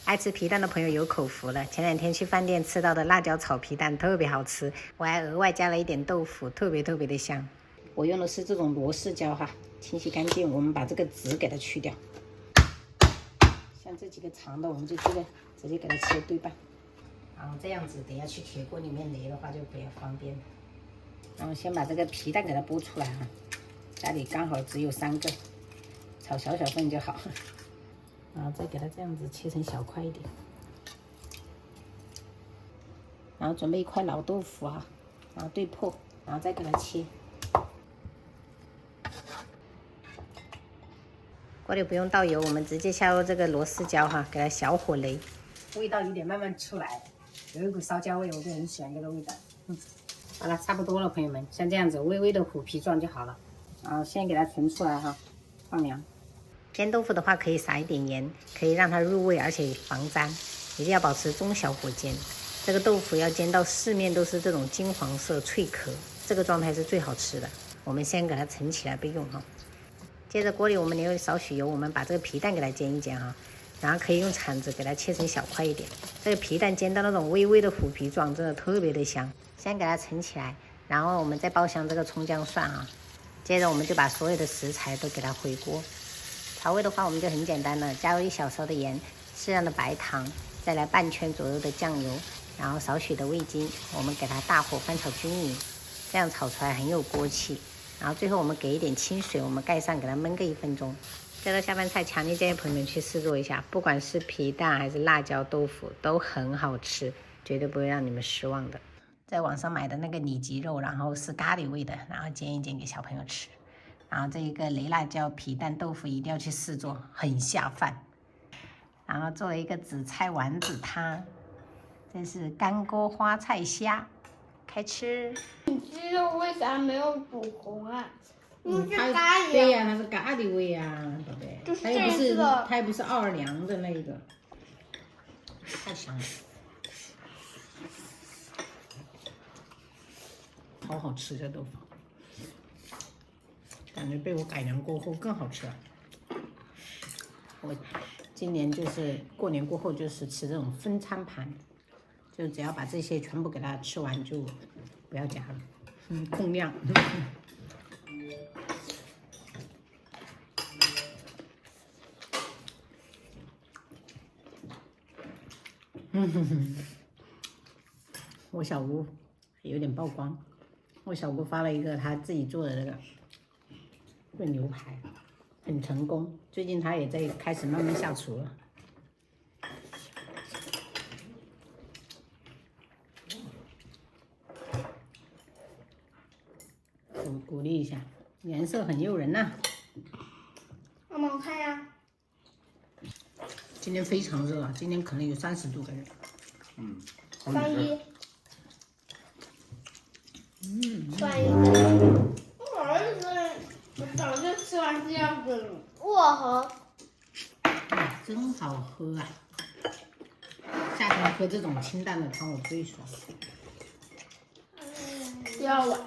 愛吃皮蛋的朋友有口福了。前2天去飯店吃到的辣椒炒皮蛋特別好吃，我還額外加了一點豆腐，特別的香。我用的是這種螺絲膠哈，清洗乾淨，我們把這個籽給它去掉。像這幾個長的，我們就直接給它切對半。然後這樣子，等下去鐵鍋裡面擂的話就比較方便。然後先把這個皮蛋給它剝出來哈，家裡剛好只有3個，炒小份就好。然後再給它這樣子切成小塊一點，然後準備一塊老豆腐啊，然後对破，然後再給它切。鍋裡不用倒油，我們直接下入這個螺絲膠哈，給它小火擂，味道有點慢慢出來，有一股燒焦味，我就很喜歡這個味道。好了，差不多了，朋友們，像這樣子微微的虎皮狀就好了。然後先給它盛出来哈，放涼。煎豆腐的話，可以撒一點鹽，可以讓它入味，而且防粘。一定要保持中小火煎。這個豆腐要煎到四面都是這種金黃色脆殼，這個狀態是最好吃的。我們先給它盛起來備用哈。接着鍋裡我們留少許油，我們把這個皮蛋給它煎一煎哈，然後可以用鏟子給它切成小塊一點。這個皮蛋煎到那種微微的虎皮狀，真的特別的香。先給它盛起來，然後我們再爆香這個蔥薑蒜啊。接着我們就把所有的食材都給它回鍋。調味的話，我們就很簡單了，加入1小勺的鹽，適量的白糖，再來半圈左右的醬油，然後少許的味精，我們給它大火翻炒均勻，這樣炒出來很有鍋氣。然後最後我們給一點清水，我們蓋上給它燜個1分鐘。這道下飯菜強烈建議朋友們去試做一下，不管是皮蛋還是辣椒豆腐都很好吃，絕對不會讓你們失望的。在網上買的那個里脊肉，然後是咖喱味的，然後煎一煎給小朋友吃。然後這一個雷辣椒皮蛋豆腐一定要去試做，很下飯。然後做了一個紫菜丸子湯，這是乾鍋花菜蝦，開吃。你雞肉為啥沒有煮紅啊？那是咖喱。對呀，那是咖喱味啊，寶貝。就是它又不是奧爾良的那個，太香了，好好吃這豆腐。感覺被我改良過後更好吃了。我今年就是過年過後就是吃这種分餐盤，就只要把這些全部給它吃完就不要加了，控量。我小姑有點曝光，我小姑發了一個她自己做的那個炖牛排，很成功。最近她也在開始慢慢下廚了。鼓勵一下，顏色很誘人吶。媽媽，我看呀。今天非常熱啊，今天可能有30度的人。31。31。我兒子，我早就吃完这樣子了。薄荷。真好喝啊！夏天喝這種清淡的湯，我最爽。第2碗。